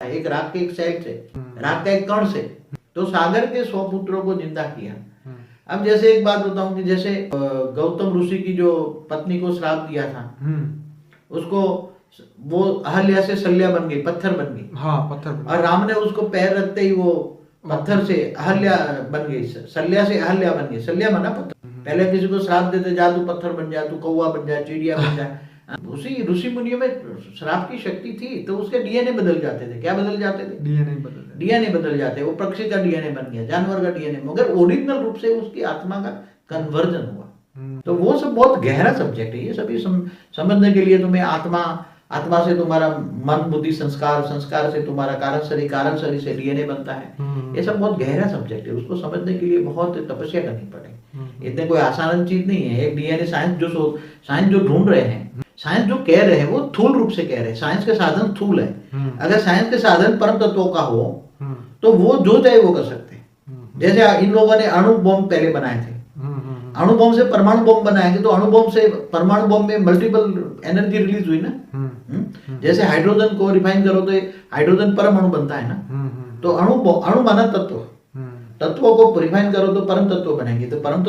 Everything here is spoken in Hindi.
एक राख के एक सेल से, राख का एक कण से, तो सागर के 100 पुत्रों को जिंदा किया। अब जैसे एक बात बताऊं कि जैसे गौतम ऋषि की जो पत्नी को श्राप दिया था, उसको वो अहल्या से शल्या बन गई, पत्थर बन गई। हाँ, पत्थर बन और राम ने उसको पैर रखते ही वो पत्थर से अहल्या बन गई, शल्या से अहल्या बन गई। शल्या बना पत्थर। पहले किसी को श्राप देते, जा तू पत्थर बन जा, तू कौवा बन जा, चिड़िया बन जा। उसी ऋषि मुनियों में श्राप की शक्ति थी, तो उसके डीएनए बदल जाते थे। क्या बदल जाते थे? डीएनए बदल जाते। वो पक्षी का डीएनए बन गया, जानवर का डीएनए, मगर ओरिजिनल रूप से उसकी आत्मा का कन्वर्जन हुआ। तो वो सब बहुत गहरा सब्जेक्ट है। ये सभी समझने के लिए तुम्हें आत्मा से तुम्हारा मन, बुद्धि, संस्कार, संस्कार से तुम्हारा कारण शरीर से डीएनए बनता है। ये सब बहुत गहरा सब्जेक्ट है। उसको समझने के लिए बहुत तपस्या करनी पड़ेगी। इतने कोई आसान चीज नहीं है। एक डीएनए साइंस जो ढूंढ रहे हैं, साइंस जो कह रहे हैं, वो थूल रूप से कह रहे हैं। साइंस के साधन थूल है। अगर साइंस के साधन परम तत्वों का हो तो वो जो चाहे वो कर सकते हैं। जैसे इन लोगों ने अणु बॉम्ब पहले बनाए थे, अणु बॉम्ब से परमाणु बॉम्ब बनाएंगे तो अणु बॉम्ब से परमाणु बॉम्ब में मल्टीपल एनर्जी रिलीज हुई ना। जैसे हाइड्रोजन को रिफाइन करो तो हाइड्रोजन परमाणु बनता है ना। तो अणु माना तत्व, तत्वों को रिफाइन करो तो परम तत्व बनेंगे। तो परम